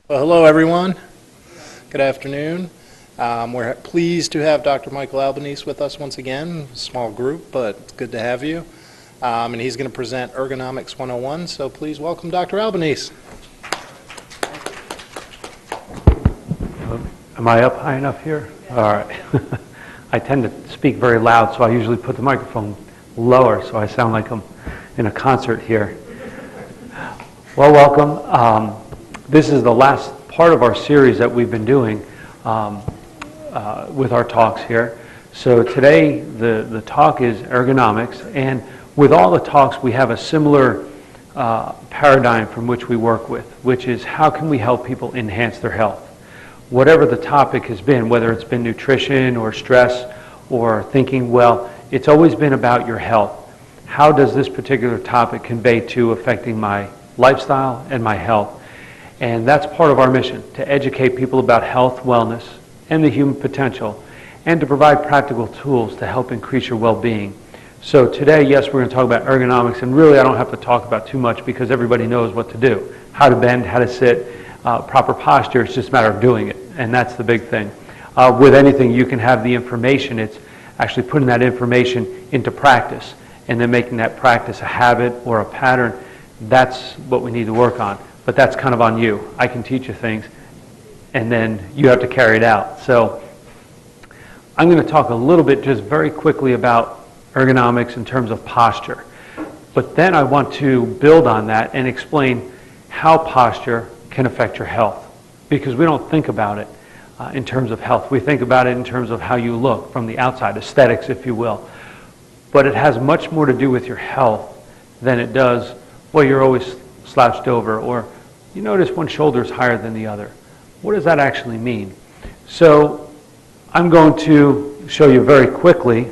Well, hello, everyone. Good afternoon. We're pleased to have Dr. Michael Albanese with us once again. Small group, but it's good to have you. And he's going to present Ergonomics 101, so please welcome Dr. Albanese. Am I up high enough here? All right. I tend to speak very loud, so I usually put the microphone lower so I sound like I'm in a concert here. Well, welcome. This is the last part of our series that we've been doing with our talks here. So today the talk is ergonomics, and with all the talks we have a similar paradigm from which we work with, which is how can we help people enhance their health. Whatever the topic has been, whether it's been nutrition or stress or thinking well, it's always been about your health. How does this particular topic convey to affecting my lifestyle and my health? And that's part of our mission, to educate people about health, wellness, and the human potential, and to provide practical tools to help increase your well-being. So today, yes, we're going to talk about ergonomics, and really I don't have to talk about too much because everybody knows what to do. How to bend, how to sit, proper posture. It's just a matter of doing it, and that's the big thing. With anything, you can have the information. It's actually putting that information into practice, and then making that practice a habit or a pattern. That's what we need to work on. But that's kind of on you. I can teach you things, and then you have to carry it out. So I'm going to talk a little bit just very quickly about ergonomics in terms of posture. But then I want to build on that and explain how posture can affect your health. Because we don't think about it in terms of health. We think about it in terms of how you look from the outside, aesthetics, if you will. But it has much more to do with your health than it does, well, you're always slouched over, or you notice one shoulder is higher than the other. What does that actually mean? So I'm going to show you very quickly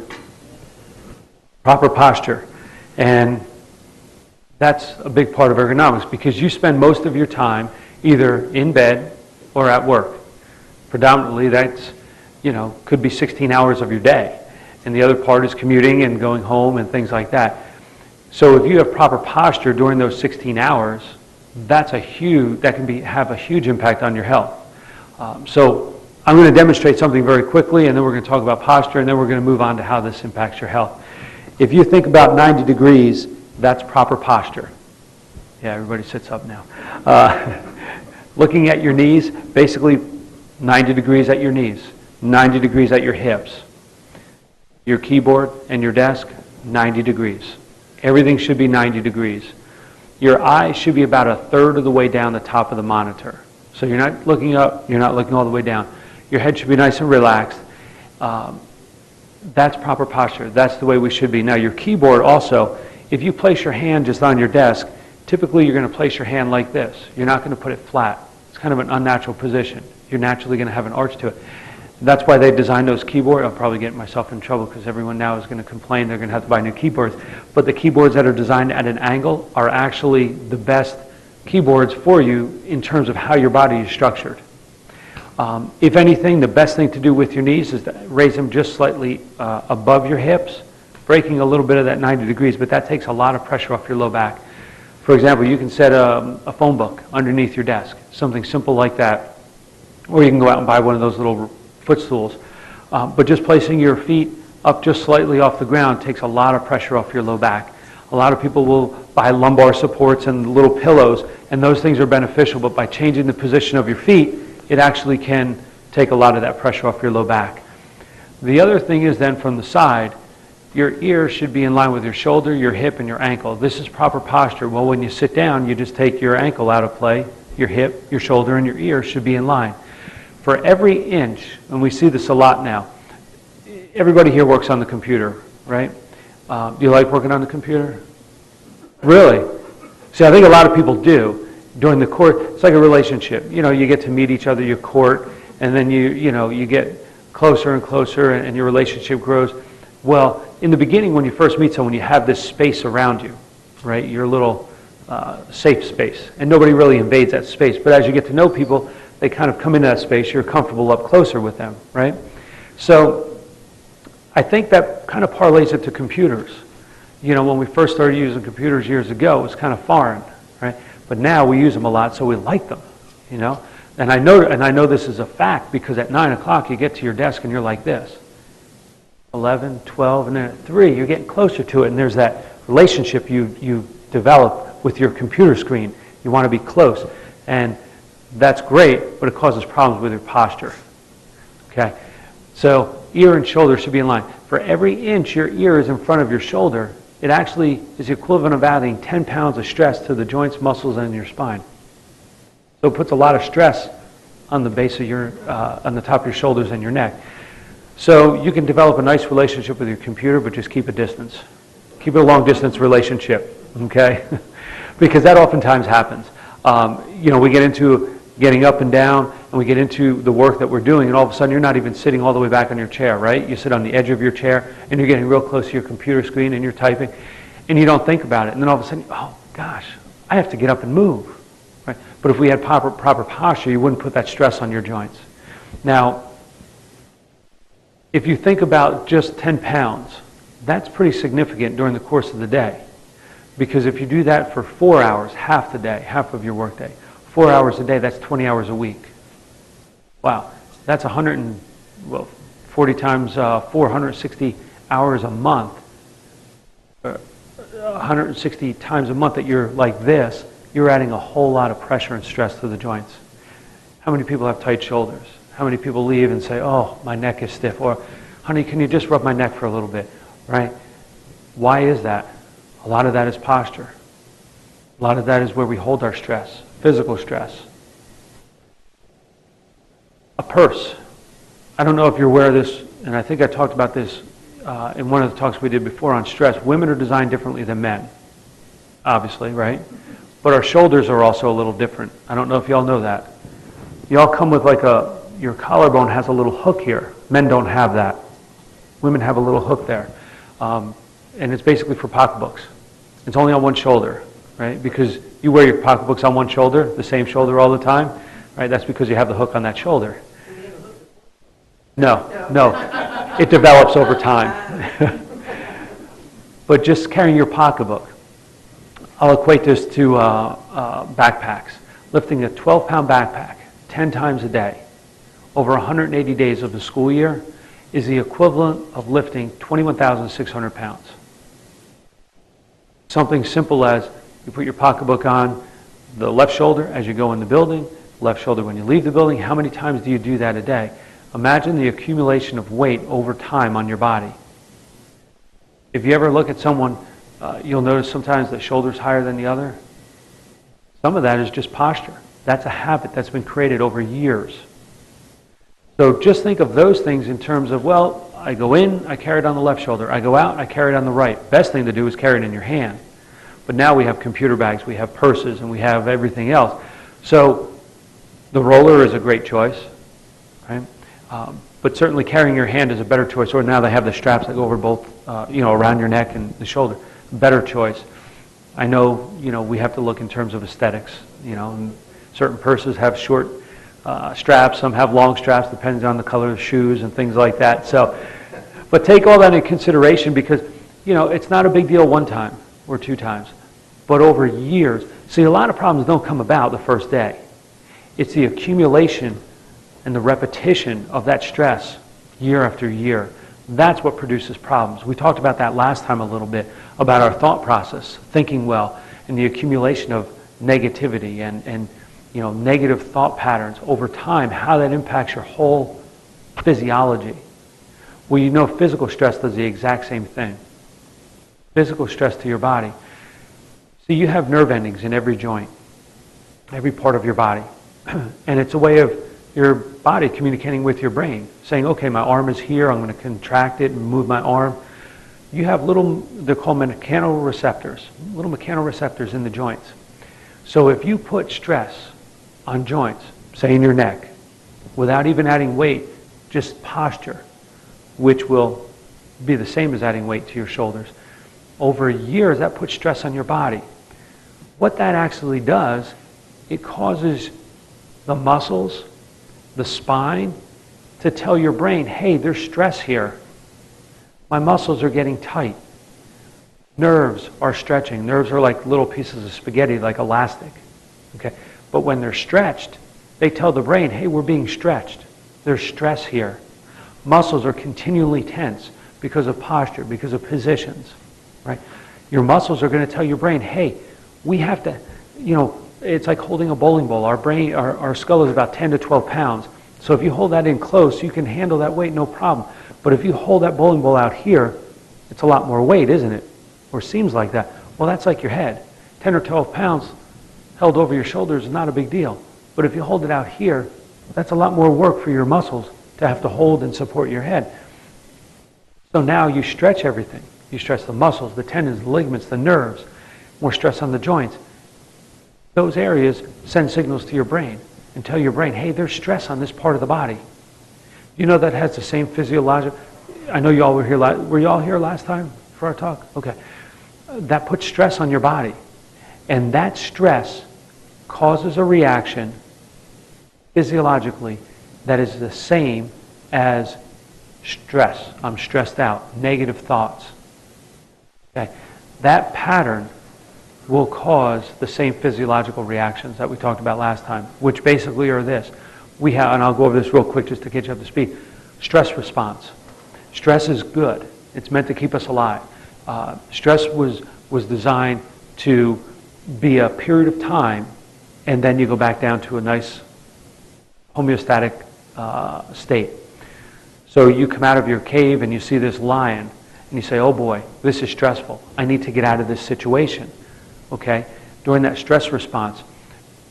proper posture. And that's a big part of ergonomics because you spend most of your time either in bed or at work. Predominantly that's, could be 16 hours of your day. And the other part is commuting and going home and things like that. So if you have proper posture during those 16 hours, that can have a huge impact on your health. So I'm going to demonstrate something very quickly, and then we're going to talk about posture, and then we're going to move on to how this impacts your health. If you think about 90 degrees, that's proper posture. Yeah, everybody sits up now. Looking at your knees, basically 90 degrees at your knees, 90 degrees at your hips. Your keyboard and your desk, 90 degrees. Everything should be 90 degrees. Your eyes should be about a third of the way down the top of the monitor. So you're not looking up, you're not looking all the way down. Your head should be nice and relaxed. That's proper posture. That's the way we should be. Now your keyboard also, if you place your hand just on your desk, typically you're going to place your hand like this. You're not going to put it flat. It's kind of an unnatural position. You're naturally going to have an arch to it. That's why they designed those keyboards. I'll probably get myself in trouble because everyone now is going to complain they're going to have to buy new keyboards. But the keyboards that are designed at an angle are actually the best keyboards for you in terms of how your body is structured. If anything, the best thing to do with your knees is to raise them just slightly above your hips, breaking a little bit of that 90 degrees, but that takes a lot of pressure off your low back. For example, you can set a phone book underneath your desk, something simple like that. Or you can go out and buy one of those little footstools. But just placing your feet up just slightly off the ground takes a lot of pressure off your low back. A lot of people will buy lumbar supports and little pillows, and those things are beneficial, but by changing the position of your feet, it actually can take a lot of that pressure off your low back. The other thing is then from the side, your ear should be in line with your shoulder, your hip, and your ankle. This is proper posture. Well, when you sit down, you just take your ankle out of play, your hip, your shoulder, and your ear should be in line. For every inch, and we see this a lot now, everybody here works on the computer, right? Do you like working on the computer? Really? See, I think a lot of people do. During the court, it's like a relationship. You get to meet each other, you court, and then you get closer and closer, and your relationship grows. Well, in the beginning, when you first meet someone, you have this space around you, right? Your little safe space, and nobody really invades that space. But as you get to know people, they kind of come into that space, you're comfortable up closer with them, right? So I think that kind of parlays it to computers. When we first started using computers years ago, it was kind of foreign, right? But now we use them a lot, so we like them, And I know this is a fact because at 9 o'clock you get to your desk and you're like this. 11, 12, and then at 3 you're getting closer to it, and there's that relationship you develop with your computer screen. You want to be close, and that's great, but it causes problems with your posture. Okay? So ear and shoulder should be in line. For every inch your ear is in front of your shoulder, it actually is the equivalent of adding 10 pounds of stress to the joints, muscles, and your spine. So it puts a lot of stress on the base of your, on the top of your shoulders and your neck. So you can develop a nice relationship with your computer, but just keep a distance. Keep it a long distance relationship, okay? Because that oftentimes happens. We get into getting up and down, and we get into the work that we're doing, and all of a sudden you're not even sitting all the way back on your chair, right? You sit on the edge of your chair, and you're getting real close to your computer screen, and you're typing, and you don't think about it. And then all of a sudden, oh gosh, I have to get up and move, right? But if we had proper posture, you wouldn't put that stress on your joints. Now, if you think about just 10 pounds, that's pretty significant during the course of the day. Because if you do that for 4 hours, half the day, half of your workday, 4 hours a day, that's 20 hours a week. Wow, that's 40 times 460 hours a month. 160 times a month that you're like this, you're adding a whole lot of pressure and stress to the joints. How many people have tight shoulders? How many people leave and say, oh, my neck is stiff? Or, honey, can you just rub my neck for a little bit? Right? Why is that? A lot of that is posture. A lot of that is where we hold our stress, physical stress. A purse. I don't know if you're aware of this, and I think I talked about this in one of the talks we did before on stress. Women are designed differently than men, obviously, right? But our shoulders are also a little different. I don't know if y'all know that. Y'all come with your collarbone has a little hook here. Men don't have that. Women have a little hook there. And it's basically for pocketbooks. It's only on one shoulder, right? Because you wear your pocketbooks on one shoulder, the same shoulder all the time, right? That's because you have the hook on that shoulder. No. It develops over time. But just carrying your pocketbook. I'll equate this to backpacks. Lifting a 12-pound backpack 10 times a day over 180 days of the school year is the equivalent of lifting 21,600 pounds. Something simple as you put your pocketbook on the left shoulder as you go in the building, left shoulder when you leave the building. How many times do you do that a day? Imagine the accumulation of weight over time on your body. If you ever look at someone, you'll notice sometimes the shoulder's higher than the other. Some of that is just posture. That's a habit that's been created over years. So just think of those things in terms of, well, I go in, I carry it on the left shoulder. I go out, I carry it on the right. Best thing to do is carry it in your hand. But now we have computer bags, we have purses, and we have everything else. So the roller is a great choice, right? But certainly carrying your hand is a better choice. Or now they have the straps that go over both, around your neck and the shoulder. Better choice. I know, we have to look in terms of aesthetics. And certain purses have short straps, some have long straps, depending on the color of the shoes and things like that. So, but take all that into consideration because, it's not a big deal one time or two times, but over years. See, a lot of problems don't come about the first day. It's the accumulation and the repetition of that stress year after year. That's what produces problems. We talked about that last time a little bit, about our thought process, thinking well, and the accumulation of negativity and negative thought patterns over time, how that impacts your whole physiology. Well, physical stress does the exact same thing. Physical stress to your body. See, you have nerve endings in every joint, every part of your body. And it's a way of your body communicating with your brain, saying, okay, my arm is here, I'm going to contract it and move my arm. You have they're called mechanoreceptors, little mechanoreceptors in the joints. So if you put stress on joints, say in your neck, without even adding weight, just posture, which will be the same as adding weight to your shoulders, over years that puts stress on your body. What that actually does, it causes the muscles, the spine, to tell your brain, hey, there's stress here. My muscles are getting tight. Nerves are stretching. Nerves are like little pieces of spaghetti, like elastic. Okay? But when they're stretched, they tell the brain, hey, we're being stretched. There's stress here. Muscles are continually tense because of posture, because of positions, right? Your muscles are going to tell your brain, hey, we have to, it's like holding a bowling ball. Our skull is about 10 to 12 pounds. So if you hold that in close, you can handle that weight, no problem. But if you hold that bowling ball out here, it's a lot more weight, isn't it? Or seems like that. Well, that's like your head. 10 or 12 pounds held over your shoulders is not a big deal. But if you hold it out here, that's a lot more work for your muscles to have to hold and support your head. So now you stretch everything. You stretch the muscles, the tendons, the ligaments, the nerves, more stress on the joints. Those areas send signals to your brain and tell your brain, hey, there's stress on this part of the body. You know that has the same physiological... I know you all were here. Were you all here last time for our talk? Okay. That puts stress on your body. And that stress causes a reaction physiologically that is the same as stress. I'm stressed out. Negative thoughts. Okay. That pattern will cause the same physiological reactions that we talked about last time, which basically are this. We have, and I'll go over this real quick just to get you up to speed. Stress response. Stress is good. It's meant to keep us alive. Stress was designed to be a period of time, and then you go back down to a nice homeostatic state. So you come out of your cave and you see this lion, and you say, oh boy, this is stressful. I need to get out of this situation. Okay? During that stress response,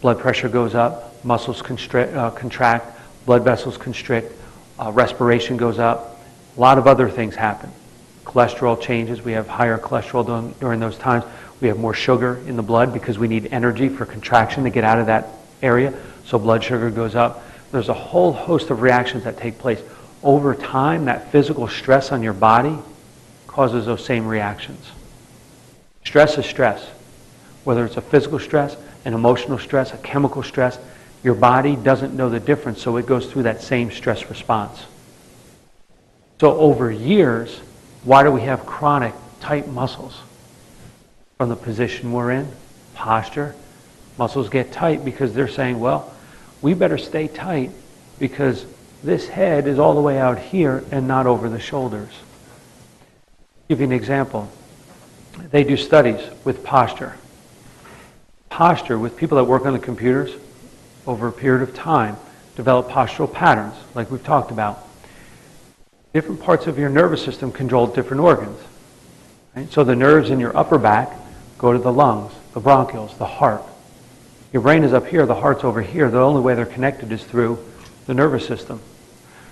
blood pressure goes up, muscles contract, blood vessels constrict, respiration goes up, a lot of other things happen. Cholesterol changes. We have higher cholesterol during those times. We have more sugar in the blood because we need energy for contraction to get out of that area. So blood sugar goes up. There's a whole host of reactions that take place. Over time, that physical stress on your body causes those same reactions. Stress is stress. Whether it's a physical stress, an emotional stress, a chemical stress, your body doesn't know the difference, so it goes through that same stress response. So over years, why do we have chronic tight muscles? From the position we're in, posture, muscles get tight because they're saying, well, we better stay tight because this head is all the way out here and not over the shoulders. I'll give you an example. They do studies with posture. Posture, with people that work on the computers, over a period of time, develop postural patterns, like we've talked about. Different parts of your nervous system control different organs. Right? So the nerves in your upper back go to the lungs, the bronchioles, the heart. Your brain is up here, the heart's over here. The only way they're connected is through the nervous system.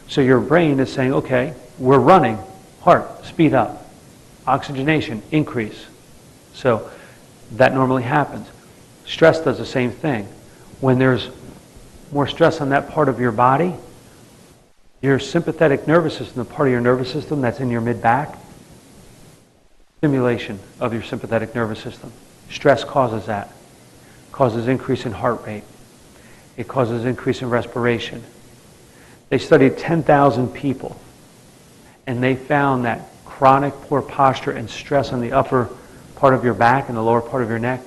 So your brain is saying, okay, we're running, heart, speed up, oxygenation, increase. So that normally happens. Stress does the same thing. When there's more stress on that part of your body, your sympathetic nervous system, the part of your nervous system that's in your mid-back, stimulation of your sympathetic nervous system. Stress causes that. Causes increase in heart rate. It causes increase in respiration. They studied 10,000 people, and they found that chronic poor posture and stress on the upper part of your back and the lower part of your neck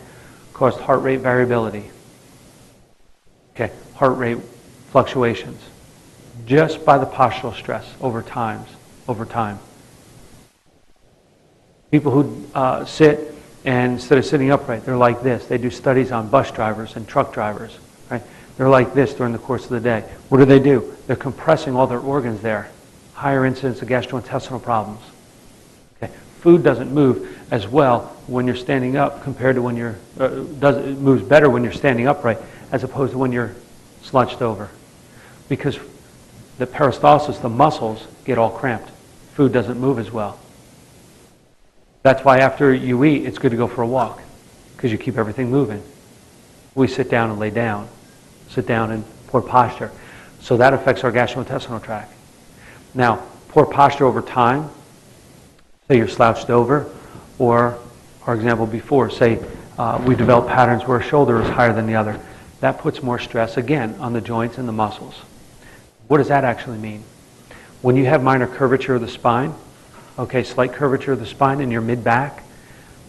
caused heart rate variability. Okay, heart rate fluctuations. Just by the postural stress over time. People who sit and instead of sitting upright, they're like this. They do studies on bus drivers and truck drivers. Right? They're like this during the course of the day. What do? They're compressing all their organs there. Higher incidence of gastrointestinal problems. Okay. Food doesn't move as well when you're standing up compared to when you're it moves better when you're standing upright as opposed to when you're slouched over, because the peristalsis, the muscles, get all cramped. Food doesn't move as well. That's why after you eat, it's good to go for a walk, because you keep everything moving. We sit down and lay down. Sit down and poor posture. So that affects our gastrointestinal tract. Now, poor posture over time, say you're slouched over, or our example before, say we develop patterns where a shoulder is higher than the other. That puts more stress, again, on the joints and the muscles. What does that actually mean? When you have minor curvature of the spine, okay, slight curvature of the spine in your mid-back,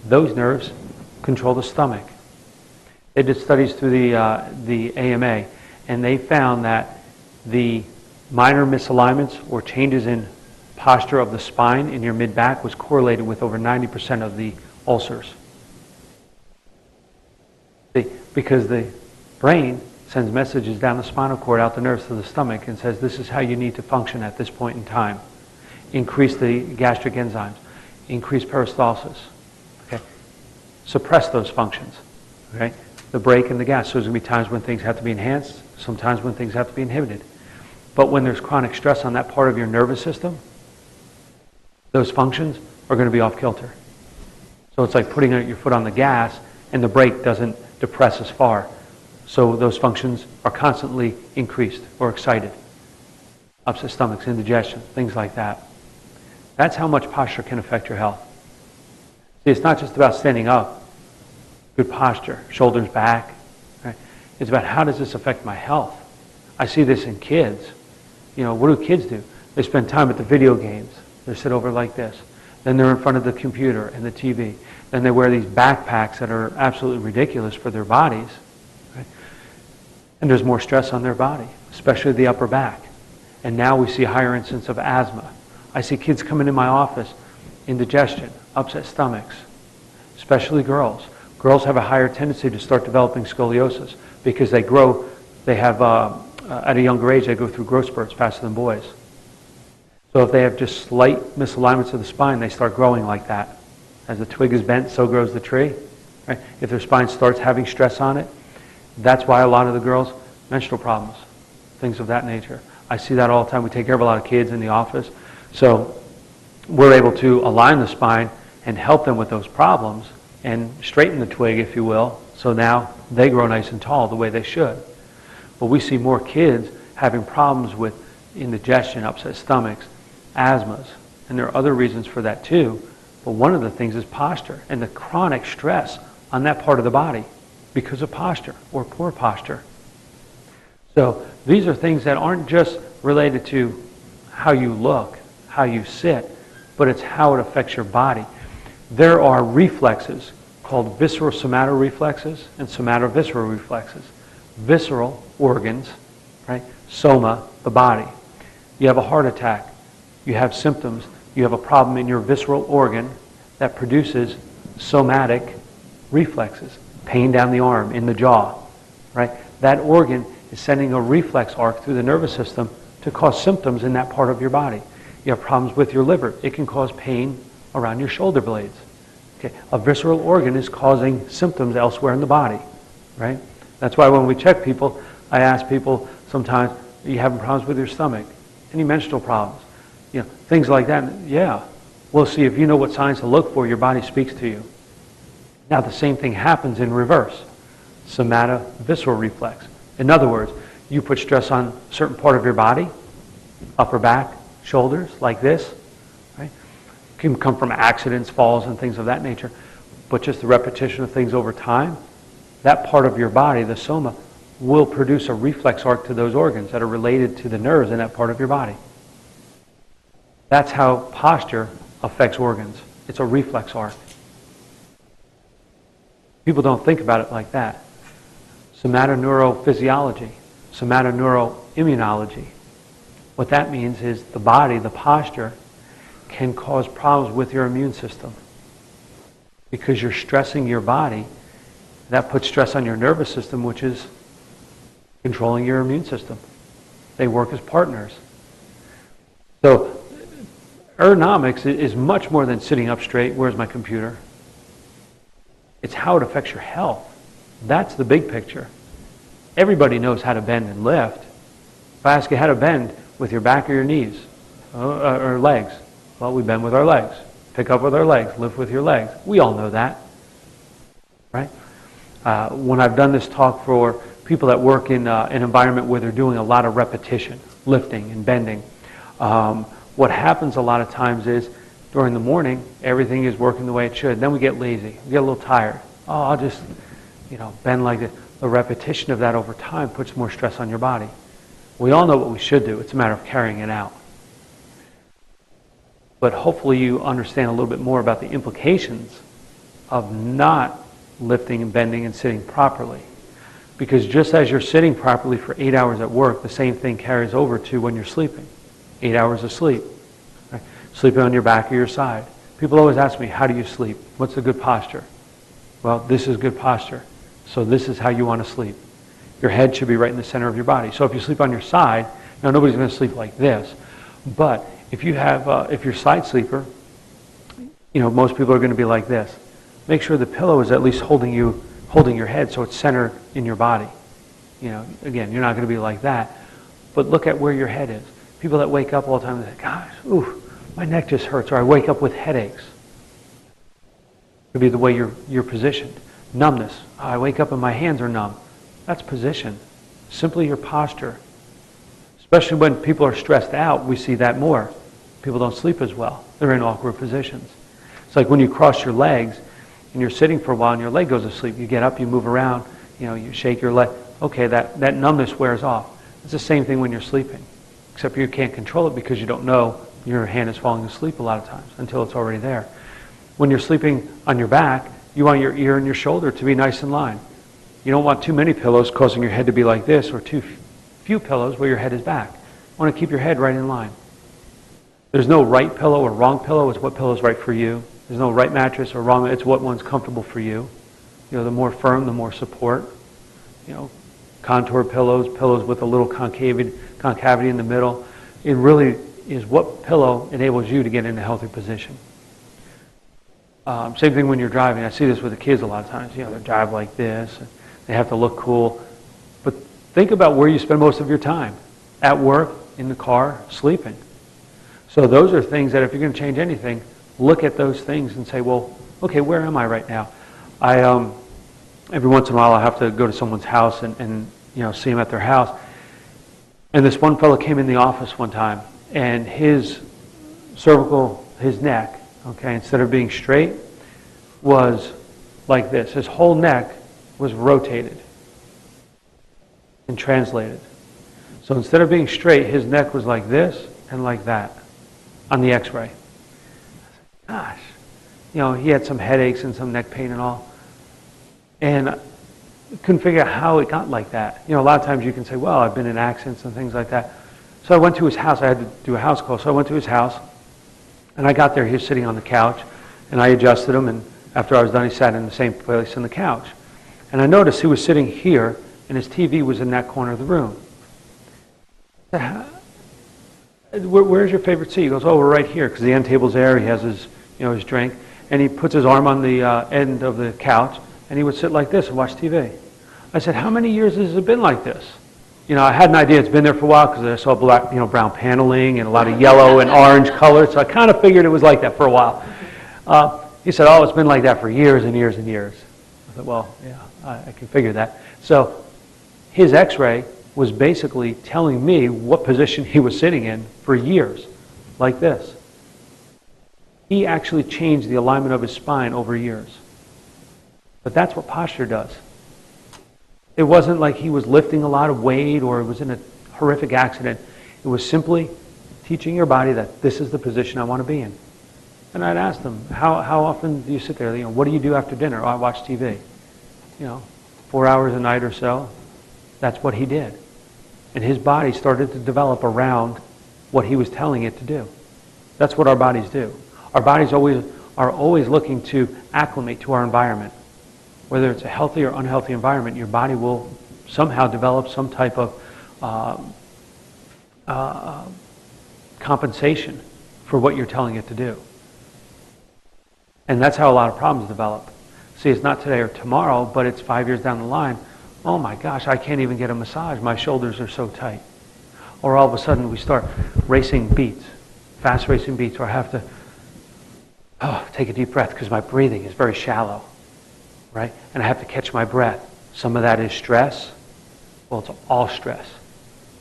those nerves control the stomach. They did studies through the AMA, and they found that the minor misalignments or changes in posture of the spine in your mid-back was correlated with over 90% of the ulcers. Because the brain sends messages down the spinal cord out the nerves to the stomach and says this is how you need to function at this point in time. Increase the gastric enzymes, increase peristalsis, okay? Suppress those functions, okay? The brake and the gas. So there's going to be times when things have to be enhanced, sometimes when things have to be inhibited. But when there's chronic stress on that part of your nervous system, those functions are going to be off kilter. So it's like putting your foot on the gas and the brake doesn't depress as far. So those functions are constantly increased or excited. Upset stomachs, indigestion, things like that. That's how much posture can affect your health. See, it's not just about standing up, good posture, shoulders back. Right? It's about how does this affect my health? I see this in kids. You know, what do kids do? They spend time at the video games. They sit over like this. Then they're in front of the computer and the TV. Then they wear these backpacks that are absolutely ridiculous for their bodies. Right? And there's more stress on their body, especially the upper back. And now we see a higher incidence of asthma. I see kids coming in my office, indigestion, upset stomachs, especially girls. Girls have a higher tendency to start developing scoliosis because they have, at a younger age, they go through growth spurts faster than boys. So if they have just slight misalignments of the spine, they start growing like that. As the twig is bent, so grows the tree. Right? If their spine starts having stress on it, that's why a lot of the girls, menstrual problems, things of that nature. I see that all the time. We take care of a lot of kids in the office. So we're able to align the spine and help them with those problems and straighten the twig, if you will, so now they grow nice and tall the way they should. But we see more kids having problems with indigestion, upset stomachs, asthmas, and there are other reasons for that too. But one of the things is posture and the chronic stress on that part of the body because of posture or poor posture. So these are things that aren't just related to how you look, how you sit, but it's how it affects your body. There are reflexes called visceral somatoreflexes and somatovisceral reflexes. Visceral organs, right? Soma, the body. You have a heart attack. You have symptoms. You have a problem in your visceral organ that produces somatic reflexes. Pain down the arm, in the jaw, right? That organ is sending a reflex arc through the nervous system to cause symptoms in that part of your body. You have problems with your liver. It can cause pain around your shoulder blades. Okay. A visceral organ is causing symptoms elsewhere in the body, right? That's why when we check people, I ask people sometimes, are you having problems with your stomach? Any menstrual problems? You know, things like that. Yeah. We'll see if you know what signs to look for, your body speaks to you. Now the same thing happens in reverse. Somatovisceral reflex. In other words, you put stress on a certain part of your body, upper back, shoulders, like this, right? It can come from accidents, falls, and things of that nature. But just the repetition of things over time, that part of your body, the soma, will produce a reflex arc to those organs that are related to the nerves in that part of your body. That's how posture affects organs. It's a reflex arc. People don't think about it like that. Somatoneurophysiology, somatoneuroimmunology. What that means is the body, the posture, can cause problems with your immune system. Because you're stressing your body, that puts stress on your nervous system, which is controlling your immune system. They work as partners. So, ergonomics is much more than sitting up straight. Where's my computer? It's how it affects your health. That's the big picture. Everybody knows how to bend and lift. If I ask you how to bend with your back or your knees or legs, well, we bend with our legs. Pick up with our legs, lift with your legs. We all know that, right? When I've done this talk for people that work in an environment where they're doing a lot of repetition, lifting and bending, what happens a lot of times is during the morning, everything is working the way it should. Then we get lazy, we get a little tired. Oh, I'll just, bend like this. The repetition of that over time puts more stress on your body. We all know what we should do. It's a matter of carrying it out. But hopefully you understand a little bit more about the implications of not lifting and bending and sitting properly. Because just as you're sitting properly for 8 hours at work, the same thing carries over to when you're sleeping. 8 hours of sleep. Right? Sleeping on your back or your side. People always ask me, how do you sleep? What's a good posture? Well, this is good posture. So this is how you want to sleep. Your head should be right in the center of your body. So if you sleep on your side, now nobody's going to sleep like this, but if you have, if you're a side sleeper, most people are going to be like this. Make sure the pillow is at least holding your head so it's centered in your body. Again, you're not going to be like that, but look at where your head is. People that wake up all the time, they say, gosh, ooh, my neck just hurts, or I wake up with headaches. It could be the way you're positioned. Numbness. Oh, I wake up and my hands are numb. That's position. Simply your posture. Especially when people are stressed out, we see that more. People don't sleep as well. They're in awkward positions. It's like when you cross your legs and you're sitting for a while and your leg goes to sleep. You get up, you move around, you shake your leg. Okay, that numbness wears off. It's the same thing when you're sleeping. Except you can't control it because you don't know your hand is falling asleep a lot of times until it's already there. When you're sleeping on your back, you want your ear and your shoulder to be nice in line. You don't want too many pillows causing your head to be like this, or too few pillows where your head is back. You want to keep your head right in line. There's no right pillow or wrong pillow. It's what pillow is right for you. There's no right mattress or wrong. It's what one's comfortable for you. The more firm, the more support. Contour pillows, pillows with a little concavity in the middle. It really is what pillow enables you to get in a healthy position. Same thing when you're driving. I see this with the kids a lot of times. They drive like this. And they have to look cool. But think about where you spend most of your time. At work, in the car, sleeping. So those are things that if you're going to change anything, look at those things and say, well, okay, where am I right now? Every once in a while I have to go to someone's house and see them at their house. And this one fellow came in the office one time, and his cervical, his neck, okay, instead of being straight, was like this. His whole neck was rotated and translated. So instead of being straight, his neck was like this and like that on the x-ray. Gosh, he had some headaches and some neck pain and all. And I couldn't figure out how it got like that. A lot of times you can say, well, I've been in accidents and things like that. So I went to his house. I had to do a house call. So I went to his house, and I got there. He was sitting on the couch, and I adjusted him, and after I was done, he sat in the same place on the couch. And I noticed he was sitting here, and his TV was in that corner of the room. Where's your favorite seat? He goes, oh, we're right here, because the end table's there. He has his, his drink, and he puts his arm on the end of the couch, and he would sit like this and watch TV. I said, how many years has it been like this? I had an idea it's been there for a while because I saw black, brown paneling and a lot of yellow and orange color, so I kind of figured it was like that for a while. He said, oh, it's been like that for years and years and years. I said, well, yeah, I can figure that. So his x-ray was basically telling me what position he was sitting in for years, like this. He actually changed the alignment of his spine over years. But that's what posture does. It wasn't like he was lifting a lot of weight or it was in a horrific accident. It was simply teaching your body that this is the position I want to be in. And I'd ask them, how often do you sit there? What do you do after dinner? Oh, I watch TV. 4 hours a night or so. That's what he did. And his body started to develop around what he was telling it to do. That's what our bodies do. Our bodies are always looking to acclimate to our environment. Whether it's a healthy or unhealthy environment, your body will somehow develop some type of compensation for what you're telling it to do. And that's how a lot of problems develop. See, it's not today or tomorrow, but it's 5 years down the line. Oh my gosh, I can't even get a massage. My shoulders are so tight. Or all of a sudden we start racing beats, fast racing beats, or I have to take a deep breath because my breathing is very shallow, right? And I have to catch my breath. Some of that is stress. Well, it's all stress.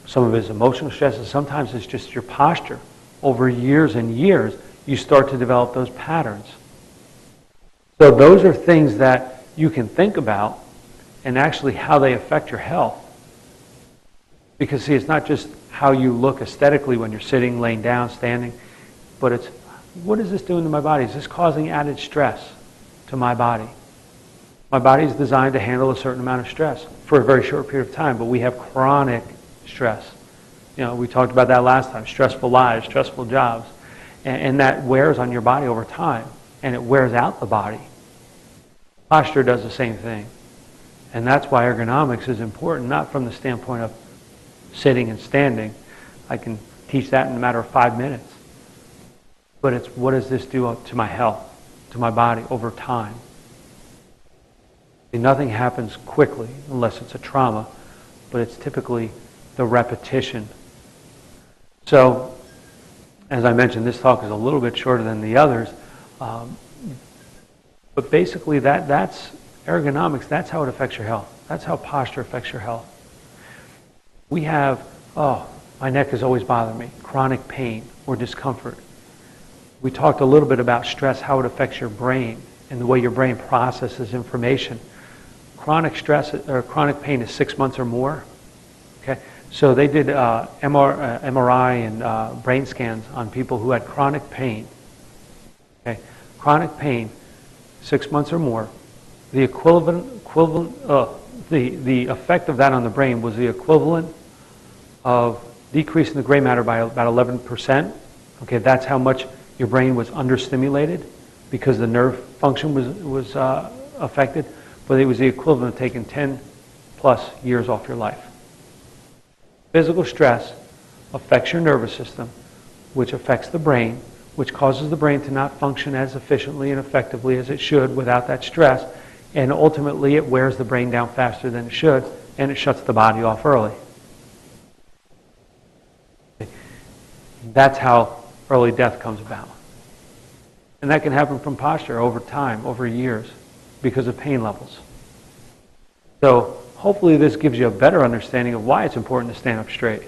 Some of it is emotional stress, and sometimes it's just your posture. Over years and years, you start to develop those patterns. So those are things that you can think about and actually how they affect your health. Because see, it's not just how you look aesthetically when you're sitting, laying down, standing, but it's, what is this doing to my body? Is this causing added stress to my body? My body is designed to handle a certain amount of stress for a very short period of time, but we have chronic stress. We talked about that last time, stressful lives, stressful jobs, and that wears on your body over time, and it wears out the body. Posture does the same thing, and that's why ergonomics is important, not from the standpoint of sitting and standing. I can teach that in a matter of 5 minutes, but it's what does this do to my health, to my body over time. Nothing happens quickly unless it's a trauma, but it's typically the repetition. So, as I mentioned, this talk is a little bit shorter than the others, but basically that's ergonomics. That's how it affects your health. That's how posture affects your health. We have, my neck has always bothered me, chronic pain or discomfort. We talked a little bit about stress, how it affects your brain and the way your brain processes information. Chronic stress or chronic pain is 6 months or more. Okay, so they did MRI and brain scans on people who had chronic pain. Okay, chronic pain, 6 months or more. The the effect of that on the brain was the equivalent of decreasing the gray matter by about 11%. Okay, that's how much your brain was understimulated because the nerve function was affected. But it was the equivalent of taking 10 plus years off your life. Physical stress affects your nervous system, which affects the brain, which causes the brain to not function as efficiently and effectively as it should without that stress, and ultimately it wears the brain down faster than it should, and it shuts the body off early. That's how early death comes about. And that can happen from posture over time, over years, because of pain levels. So hopefully this gives you a better understanding of why it's important to stand up straight.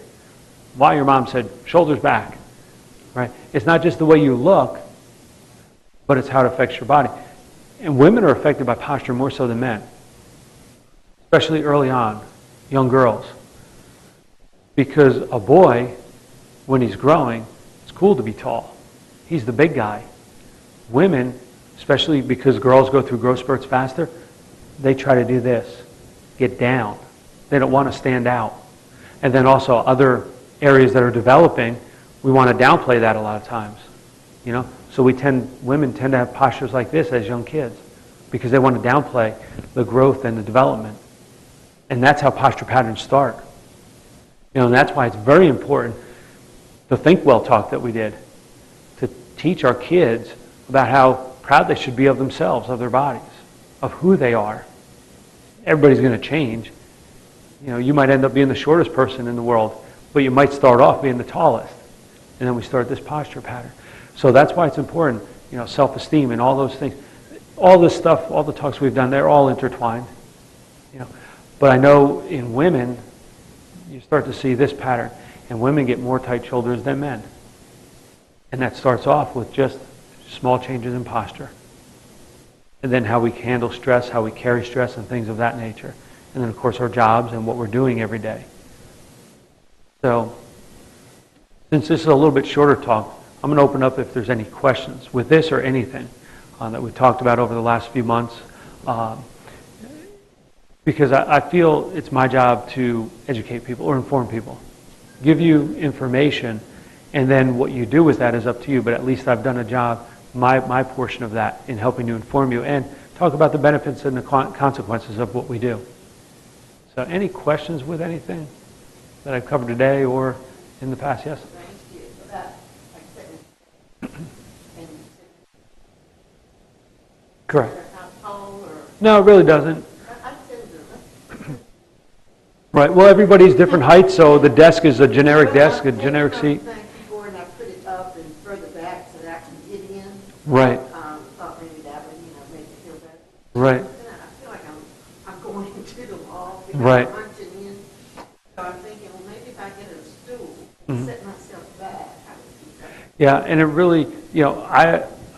Why your mom said, shoulders back. Right? It's not just the way you look, but it's how it affects your body. And women are affected by posture more so than men, especially early on, young girls. Because a boy, when he's growing, it's cool to be tall. He's the big guy. Women, especially because girls go through growth spurts faster, they try to do this, get down. They don't want to stand out. And then also other areas that are developing, we want to downplay that a lot of times. So women tend to have postures like this as young kids because they want to downplay the growth and the development. And that's how posture patterns start. And that's why it's very important the Think Well talk that we did to teach our kids about how proud they should be of themselves, of their bodies, of who they are. Everybody's going to change. You might end up being the shortest person in the world, but you might start off being the tallest. And then we start this posture pattern. So that's why it's important, self-esteem and all those things. All this stuff, all the talks we've done, they're all intertwined. But I know in women, you start to see this pattern, and women get more tight shoulders than men. And that starts off with just small changes in posture. And then how we handle stress, how we carry stress, and things of that nature. And then, of course, our jobs and what we're doing every day. So, since this is a little bit shorter talk, I'm going to open up if there's any questions with this or anything that we've talked about over the last few months. Because I feel it's my job to educate people or inform people. Give you information, and then what you do with that is up to you, but at least I've done a job, my portion of that, in helping to inform you and talk about the benefits and the consequences of what we do. So any questions with anything that I've covered today or in the past? Yes? Correct. No, it really doesn't. Right. Well, everybody's different heights, so the desk is a generic desk, a generic seat. And I put it up and further back so that I can get in. Right. Thought maybe that would, make me feel better. Right. And I feel like I'm going into the wall. Right. I'm punching in. So I'm thinking, well, maybe if I get a stool, set myself back, I would be better. Yeah, and it really,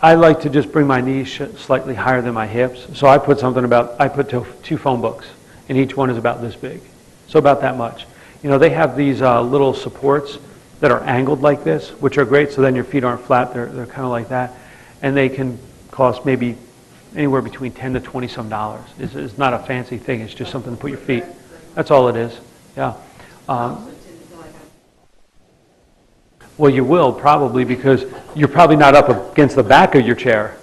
I like to just bring my knees slightly higher than my hips. So I put I put two phone books, and each one is about this big. So about that much. They have these little supports that are angled like this, which are great, so then your feet aren't flat, they're kind of like that. And they can cost maybe anywhere between 10 to 20 some dollars. It's not a fancy thing. It's just something to put your feet. That's all it is. Yeah. Well, you will probably, because you're probably not up against the back of your chair,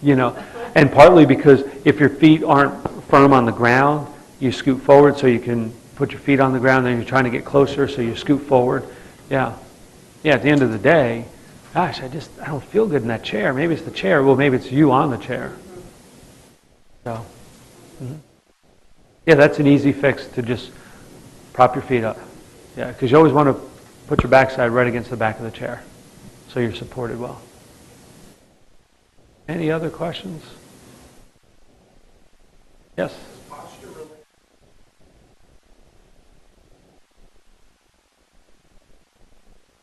you know, and partly because if your feet aren't firm on the ground, you scoot forward so you can put your feet on the ground, then you're trying to get closer, so you scoot forward. Yeah. Yeah, at the end of the day, gosh, I don't feel good in that chair. Maybe it's the chair. Well, maybe it's you on the chair. So, yeah, that's an easy fix, to just prop your feet up. Yeah, because you always want to put your backside right against the back of the chair so you're supported well. Any other questions? Yes?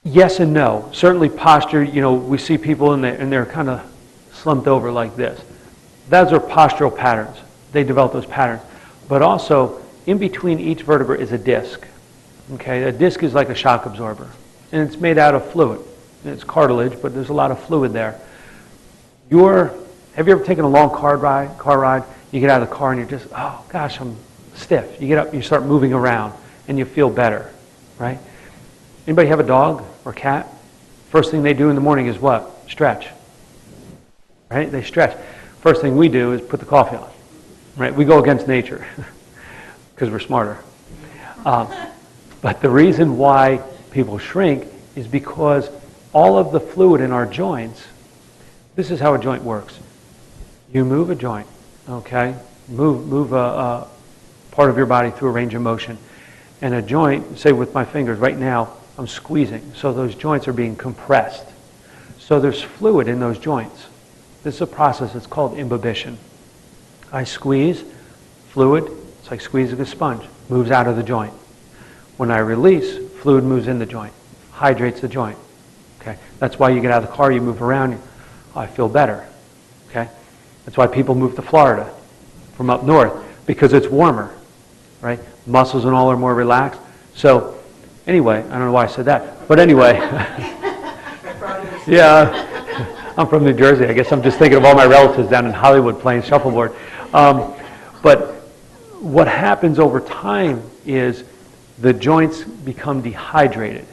Yes and no. Certainly posture, you know, we see people and they're kind of slumped over like this. Those are postural patterns. They develop those patterns. But also, in between each vertebra is a disc. Okay, a disc is like a shock absorber, and it's made out of fluid. It's cartilage, but there's a lot of fluid there. Have you ever taken a long car ride? You get out of the car and you're just, oh gosh, I'm stiff. You get up, you start moving around, and you feel better, right? Anybody have a dog or cat? First thing they do in the morning is what? Stretch. Right? They stretch. First thing we do is put the coffee on. Right? We go against nature because we're smarter. But the reason why people shrink is because all of the fluid in our joints, this is how a joint works. You move a joint, okay? Move a part of your body through a range of motion. And a joint, say with my fingers right now, I'm squeezing. So those joints are being compressed. So there's fluid in those joints. This is a process, it's called imbibition. I squeeze, fluid, it's like squeezing a sponge, moves out of the joint. When I release, fluid moves in the joint, hydrates the joint. Okay, that's why you get out of the car, you move around, I feel better. Okay, that's why people move to Florida from up north, because it's warmer, right? Muscles and all are more relaxed. So, anyway, I don't know why I said that, but anyway, yeah, I'm from New Jersey. I guess I'm just thinking of all my relatives down in Hollywood playing shuffleboard. But what happens over time is the joints become dehydrated.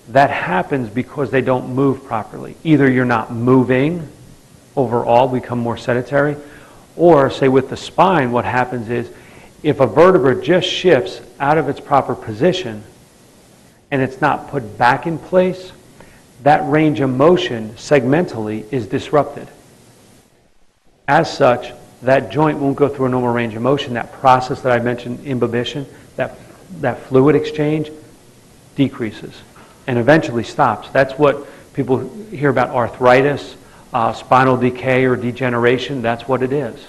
That happens because they don't move properly. Either you're not moving overall, become more sedentary, or say with the spine, what happens is if a vertebra just shifts out of its proper position and it's not put back in place, that range of motion segmentally is disrupted. As such, that joint won't go through a normal range of motion. That process that I mentioned, imbibition, that fluid exchange decreases and eventually stops. That's what people hear about arthritis, spinal decay or degeneration. That's what it is.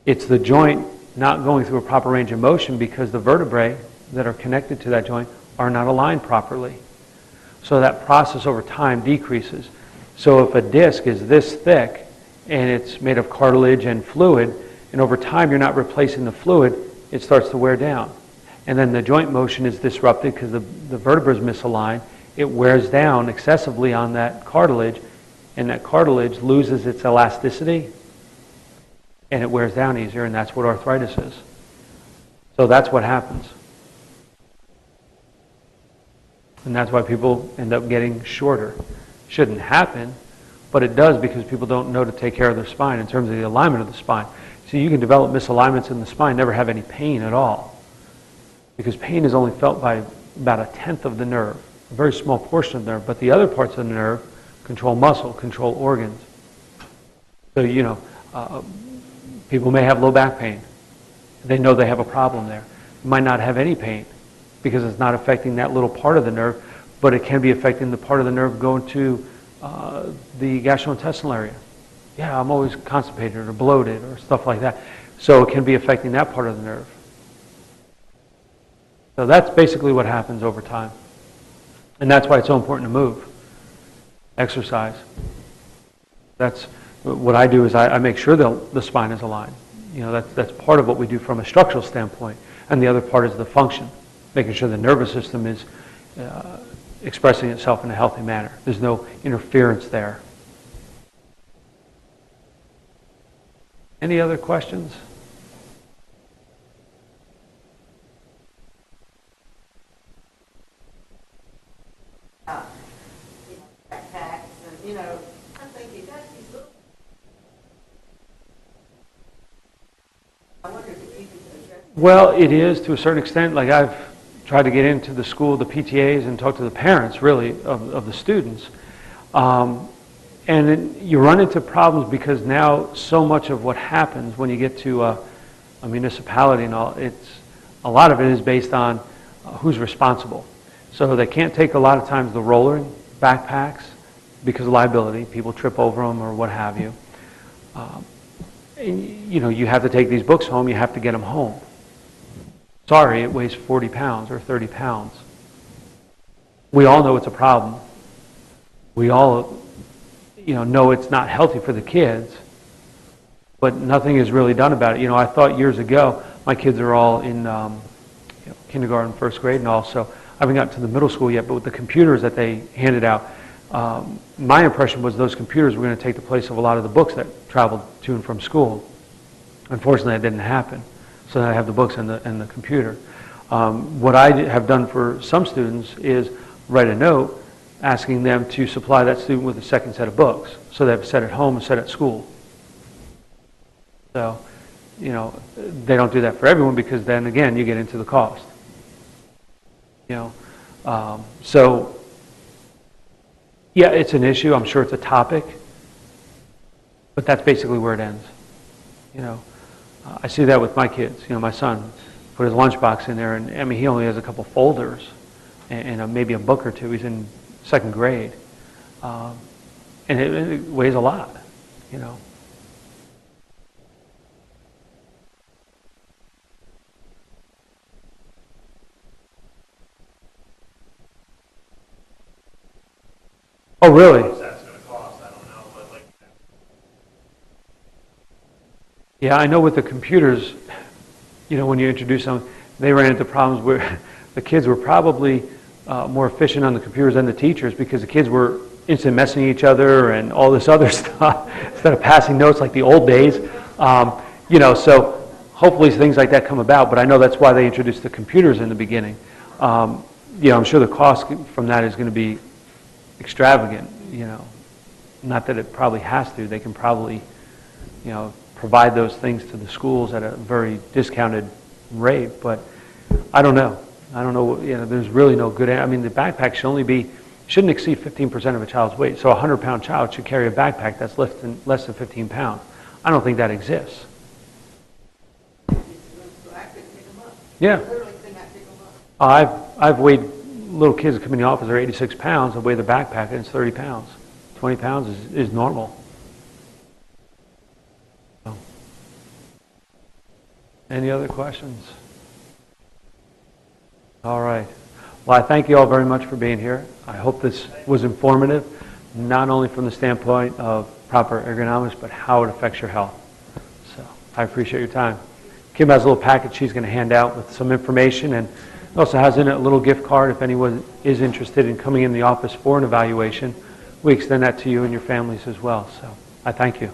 It's the joint not going through a proper range of motion because the vertebrae that are connected to that joint are not aligned properly. So that process over time decreases. So if a disc is this thick and it's made of cartilage and fluid, and over time you're not replacing the fluid, it starts to wear down. And then the joint motion is disrupted because the vertebra is misaligned. It wears down excessively on that cartilage, and that cartilage loses its elasticity, and it wears down easier, and that's what arthritis is. So that's what happens. And that's why people end up getting shorter. Shouldn't happen, but it does because people don't know to take care of their spine in terms of the alignment of the spine. So you can develop misalignments in the spine, never have any pain at all. Because pain is only felt by about 1/10 of the nerve, a very small portion of the nerve, but the other parts of the nerve control muscle, control organs. So, you know, people may have low back pain. They know they have a problem there. Might not have any pain because it's not affecting that little part of the nerve, but it can be affecting the part of the nerve going to the gastrointestinal area. Yeah, I'm always constipated or bloated or stuff like that. So it can be affecting that part of the nerve. So that's basically what happens over time. And that's why it's so important to move, exercise. That's what I do is I make sure the spine is aligned. You know, that's part of what we do from a structural standpoint. And the other part is the function, making sure the nervous system is expressing itself in a healthy manner. There's no interference there. Any other questions? You know, backpacks and, you know, I think you got these little. I wondered if you could address. Well, it is to a certain extent. Like I've tried to get into the school, the PTAs, and talk to the parents, really, of the students. And then you run into problems because now so much of what happens when you get to a municipality and all, a lot of it is based on who's responsible. So they can't take a lot of times the roller backpacks because of liability. People trip over them or what have you. And, you know, you have to take these books home. You have to get them home. Sorry, it weighs 40 pounds or 30 pounds. We all know it's a problem. We all, you know it's not healthy for the kids, but nothing is really done about it. You know, I thought years ago, my kids are all in kindergarten, first grade, and also I haven't gotten to the middle school yet, but with the computers that they handed out, my impression was those computers were going to take the place of a lot of the books that traveled to and from school. Unfortunately, that didn't happen. So I have the books and the computer. What I have done for some students is write a note asking them to supply that student with a second set of books. So they have a set at home, a set at school. So, you know, they don't do that for everyone because then again you get into the cost. You know, so yeah, it's an issue. I'm sure it's a topic, but that's basically where it ends. You know, I see that with my kids. You know, my son put his lunchbox in there, and I mean, he only has a couple folders and maybe a book or two. He's in second grade, and it weighs a lot. You know. Oh, really? How much that's going to cost, I don't know, but like. Yeah, I know with the computers, you know, when you introduce them, they ran into problems where the kids were probably more efficient on the computers than the teachers because the kids were instant messaging each other and all this other stuff instead of passing notes like the old days. You know, so hopefully things like that come about, but I know that's why they introduced the computers in the beginning. You know, I'm sure the cost from that is going to be extravagant, you know. Not that it probably has to. They can probably, you know, provide those things to the schools at a very discounted rate, but I don't know. I don't know, you know, there's really no good, I mean, the backpack shouldn't exceed 15% of a child's weight. So a 100-pound child should carry a backpack that's less than 15 pounds. I don't think that exists. So I could pick them up. Yeah. Literally could not pick them up. I've weighed little kids that come in the office are 86 pounds. I weigh their backpack and it's 30 pounds. 20 pounds is normal. So. Any other questions? All right. Well, I thank you all very much for being here. I hope this was informative, not only from the standpoint of proper ergonomics, but how it affects your health. So I appreciate your time. Kim has a little package she's going to hand out with some information, and it also has in it a little gift card if anyone is interested in coming in the office for an evaluation. We extend that to you and your families as well. So I thank you.